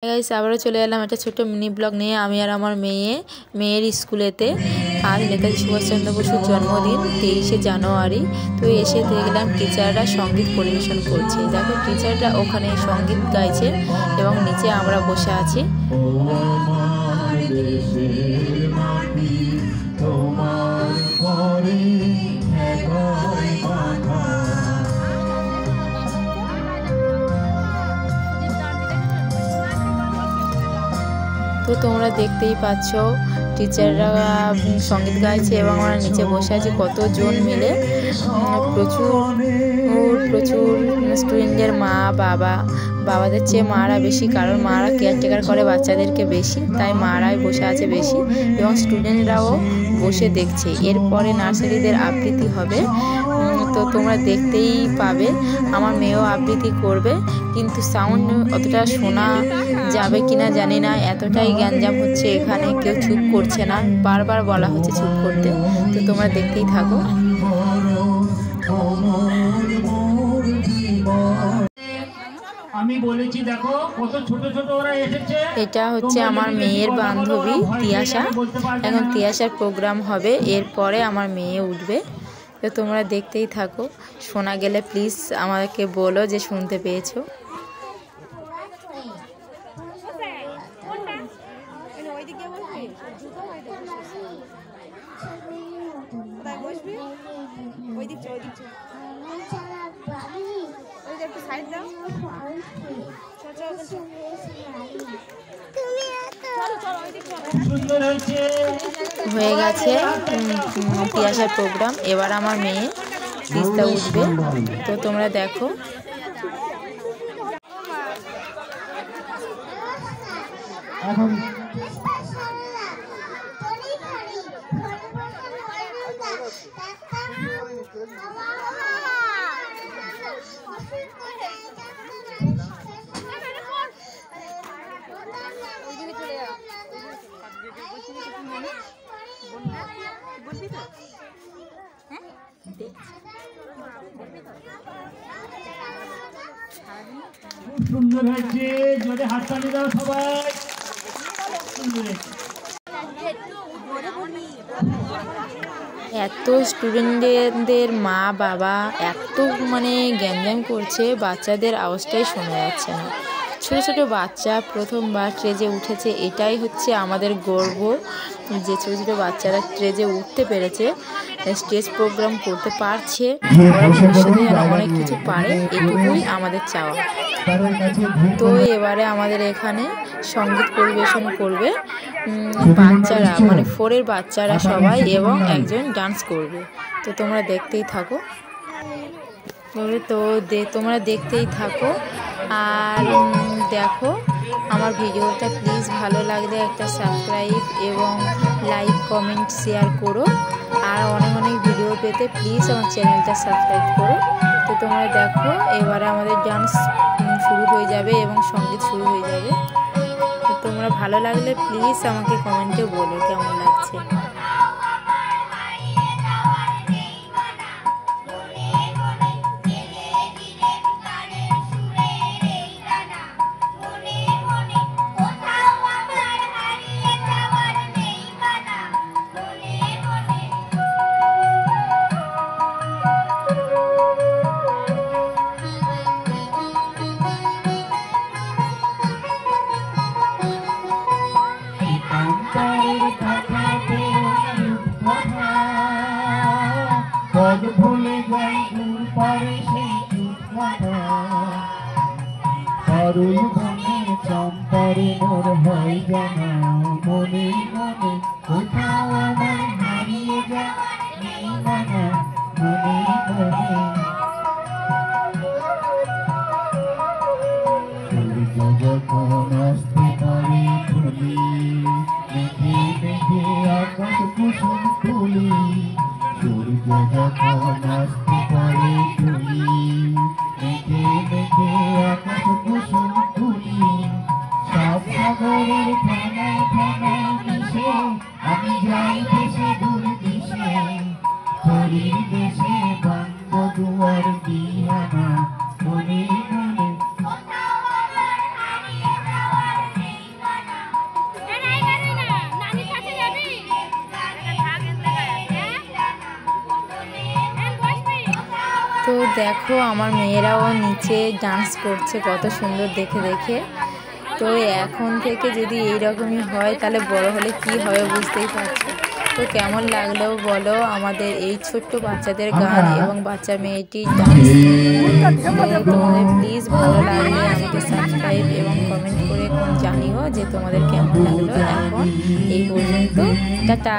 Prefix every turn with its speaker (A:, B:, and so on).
A: Guys আবারও চলে এলাম একটা ছোট্ট মিনি ব্লগ নিয়ে। আমি আর আমার মেয়ের স্কুলেতে আজ নেতাজি সুভাষচন্দ্র বসুর জন্মদিন 23শে জানুয়ারি। তো এসে দেখলাম টিচাররা সঙ্গীত পরিবেশন করছে। দেখো টিচাররা ওখানে সঙ্গীত গাইছে এবং নিচে আমরা বসে আছি। তো তোমরা দেখতেই পাচ্ছ টিচাররা সঙ্গীত গাইছে এবং আমরা নিচে বসে আছি কতজন মিলে। প্রচুর স্টুডেন্টদের বাবাদের চেয়ে মারা বেশি, কারণ মারা কেয়ারটেকার করে বাচ্চাদেরকে বেশি, তাই মারাই বসে আছে বেশি এবং স্টুডেন্টরাও বসে দেখছে। এরপরে নার্সারিদের আবৃত্তি হবে, তো তোমরা দেখতেই পাবে। আমার মেয়েও আবৃত্তি করবে, কিন্তু সাউন্ড অতটা শোনা যাবে কিনা জানি না, এতটাই গ্যাঞ্জাম হচ্ছে এখানে, কেউ চুপ করছে না, বারবার বলা হচ্ছে চুপ করতে। তো তোমরা দেখতেই থাকো।
B: আমি বলেছি দেখো কত ছোট ছোট ওরা এসেছে।
A: এটা হচ্ছে আমার মেয়ের বান্ধবী তিয়াশা। এখন তিয়াশার প্রোগ্রাম হবে, এরপরে আমার মেয়ে উঠবে। তো তোমরা দেখতেই থাকো, শোনা গেলে প্লিজ আমাকে বলো যে শুনতে পেয়েছো। হয়ে গেছে তিয়াশার প্রোগ্রাম, এবার আমার মেয়ে তিস্তা উঠবে। তো তোমরা দেখো।
B: খুব সুন্দর হয়েছে, জোরে হাততালি দাও সবাই।
A: এত স্টুডেন্টদের মা বাবা এত গ্যাঞ্জাম করছে, বাচ্চাদের আওয়াজটাই শোনা যাচ্ছে না। ছোট ছোট বাচ্চা প্রথমবার স্টেজে উঠেছে, এটাই হচ্ছে আমাদের গর্ব যে ছোট ছোট বাচ্চারা স্টেজে উঠতে পেরেছে, স্টেজ প্রোগ্রাম করতে পারছে। ওরা ভবিষ্যতে যেন অনেক কিছু পারে, এটুকুই আমাদের চাওয়া। তো এবারে আমাদের এখানে সঙ্গীত পরিবেশন করবে বাচ্চারা, 4-এর বাচ্চারা সবাই, এবং একজন ডান্স করবে। তো তোমরা দেখতেই থাকো। তোমরা দেখতেই থাকো আর দেখো আমার ভিডিওটা প্লিজ ভালো লাগলে একটা সাবস্ক্রাইব এবং লাইক কমেন্ট শেয়ার করো। আর অনেক অনেক ভিডিও পেতে প্লিজ আমার চ্যানেলটা সাবস্ক্রাইব করো। তো তোমরা দেখো এবারে আমাদের ডান্স শুরু হয়ে যাবে এবং সঙ্গীত শুরু হয়ে যাবে। তো তোমরা ভালো লাগলে প্লিজ আমাকে কমেন্টে বলো কেমন লাগছে।
B: ভুলে যাই দূর পারে সেই পারুল ভাঙে চম্পারে মোর হয় জানা, মনে মনে কোথাও আমার হারিয়ে যায় মানা, মনে মনে সূর্য যখন আসতে পারে ধুলি, মেঘে মেঘে আকাশ কুসুম তুলি, সূর্য যখন আসতে পারে ধুলি, মেঘে মেঘে আকাশ কুসুম তুলি, সব সাগরের ঠানায় ঠানায় মিশে আমি যাই দেশে দূর দেশে, তোরই দেশে বঙ্গ দুয়ার দিহানা, মনে মনে
A: তো দেখো আমার মেয়েরাও নিচে ডান্স করছে কত সুন্দর দেখে দেখে। তো এখন থেকে যদি এইরকমই হয় তাহলে বড় হলে কি হবে বুঝতেই পারছো। তো কেমন লাগলো বলো আমাদের এই ছোট্ট বাচ্চাদের গান এবং বাচ্চা মেয়েটির ডান্স। তোমাদের প্লিজ ভালো লাগলে আমাকে সাবস্ক্রাইব এবং কমেন্ট করে জানিও যে তোমাদের কেমন লাগলো। এখন এই পর্যন্ত, টাটা।